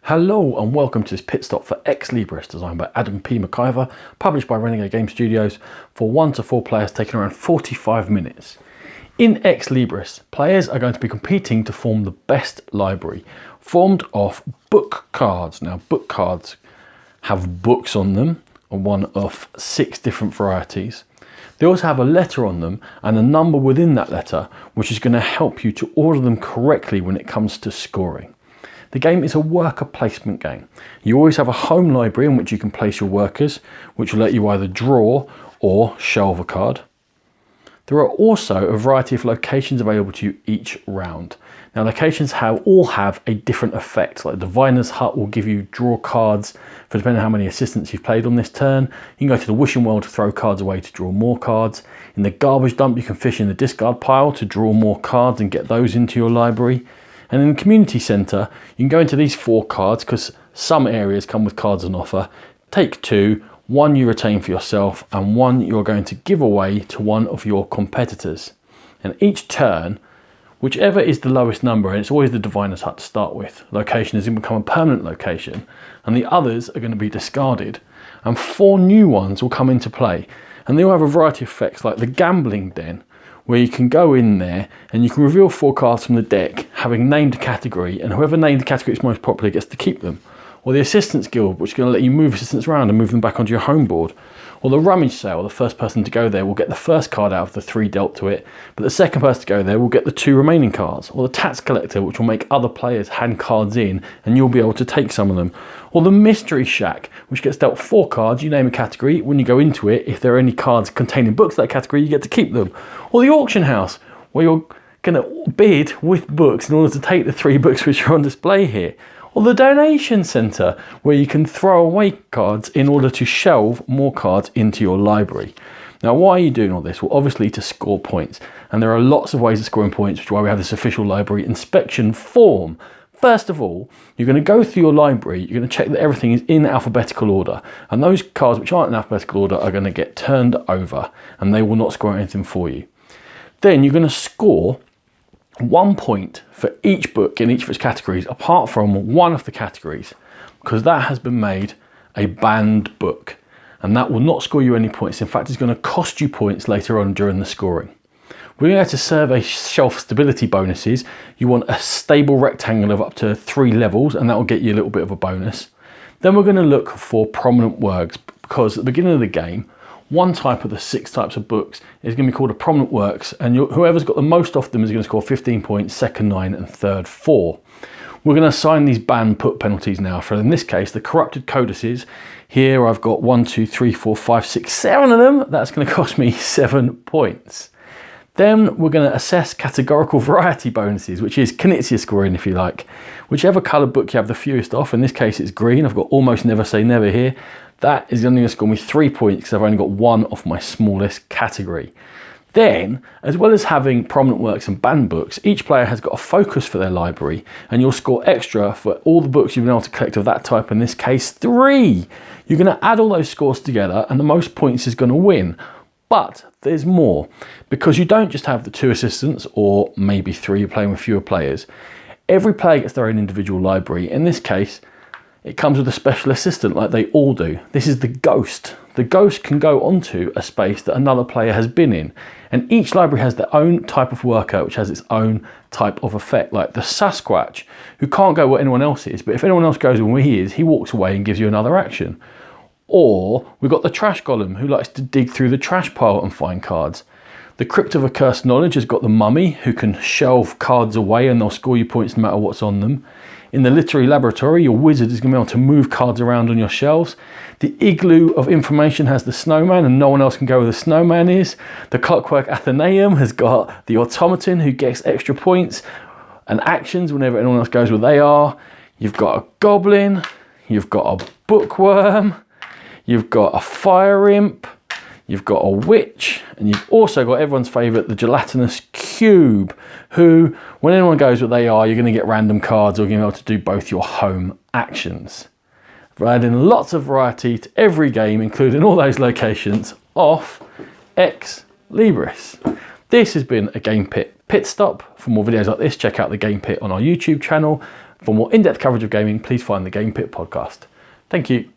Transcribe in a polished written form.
Hello and welcome to this pit stop for Ex Libris, designed by Adam P. McIver, published by Renegade Game Studios, for 1 to 4 players, taking around 45 minutes. In Ex Libris, players are going to be competing to form the best library, formed off book cards. Now, book cards have books on them, one of 6 different varieties. They also have a letter on them and a number within that letter, which is going to help you to order them correctly when it comes to scoring. The game is a worker placement game. You always have a home library in which you can place your workers, which will let you either draw or shelve a card. There are also a variety of locations available to you each round. Now, locations all have a different effect. Like Diviner's Hut will give you draw cards for depending on how many assistants you've played on this turn. You can go to the Wishing Well to throw cards away to draw more cards. In the Garbage Dump, you can fish in the discard pile to draw more cards and get those into your library. And in the community centre, you can go into these 4 cards because some areas come with cards on offer. Take 2, 1 you retain for yourself and 1 you're going to give away to one of your competitors. And each turn, whichever is the lowest number, and it's always the Diviner's Hut to start with, location has become a permanent location, and the others are going to be discarded, and 4 new ones will come into play. And they all have a variety of effects, like the Gambling Den, where you can go in there and you can reveal 4 cards from the deck, having named a category, and whoever named the category that's most popular gets to keep them. Or the Assistants Guild, which is going to let you move assistants around and move them back onto your home board. Or the Rummage Sale, the first person to go there will get the first card out of the 3 dealt to it, but the second person to go there will get the 2 remaining cards. Or the Tax Collector, which will make other players hand cards in and you'll be able to take some of them. Or the Mystery Shack, which gets dealt 4 cards, you name a category, when you go into it, if there are any cards containing books of that category, you get to keep them. Or the Auction House, where you're going to bid with books in order to take the 3 books which are on display here. Or the Donation Centre, where you can throw away cards in order to shelve more cards into your library. Now, why are you doing all this? Well, obviously to score points. And there are lots of ways of scoring points, which is why we have this official library inspection form. First of all, you're going to go through your library, you're going to check that everything is in alphabetical order. And those cards which aren't in alphabetical order are going to get turned over and they will not score anything for you. Then you're going to score 1 point for each book in each of its categories, apart from one of the categories, because that has been made a banned book, and that will not score you any points. In fact, it's going to cost you points later on during the scoring. We're going to survey shelf stability bonuses. You want a stable rectangle of up to 3 levels, and that will get you a little bit of a bonus. Then we're going to look for prominent works, because at the beginning of the game, one type of the 6 types of books is going to be called a prominent works, and whoever's got the most of them is going to score 15 points, second 9 and third 4. We're going to assign these ban put penalties now. For in this case, the corrupted codices. Here I've got 1, 2, 3, 4, 5, 6, 7 of them. That's going to cost me 7 points. Then we're going to assess categorical variety bonuses, which is Knizia scoring, if you like. Whichever coloured book you have the fewest off, in this case it's green, I've got Almost Never Say Never here. That is only going to score me 3 points because I've only got 1 off my smallest category. Then, as well as having prominent works and banned books, each player has got a focus for their library, and you'll score extra for all the books you've been able to collect of that type, in this case 3. You're going to add all those scores together and the most points is going to win. But there's more, because you don't just have the 2 assistants, or maybe 3, you're playing with fewer players. Every player gets their own individual library. In this case, it comes with a special assistant like they all do. This is the Ghost. The Ghost can go onto a space that another player has been in. And each library has their own type of worker, which has its own type of effect. Like the Sasquatch, who can't go where anyone else is, but if anyone else goes where he is, he walks away and gives you another action. Or we've got the Trash Golem, who likes to dig through the trash pile and find cards. The Crypt of Accursed Knowledge has got the Mummy, who can shelve cards away and they'll score you points no matter what's on them. In the Literary Laboratory, your wizard is going to be able to move cards around on your shelves. The Igloo of Information has the Snowman, and no one else can go where the Snowman is. The Clockwork Athenaeum has got the Automaton, who gets extra points and actions whenever anyone else goes where they are. You've got a Goblin, you've got a Bookworm, you've got a Fire Imp, you've got a Witch, and you've also got everyone's favourite, the Gelatinous Cube, who, when anyone goes where they are, you're going to get random cards or you're going to be able to do both your home actions. We're adding lots of variety to every game, including all those locations, off Ex Libris. This has been a Game Pit pit stop. For more videos like this, check out the Game Pit on our YouTube channel. For more in-depth coverage of gaming, please find the Game Pit podcast. Thank you.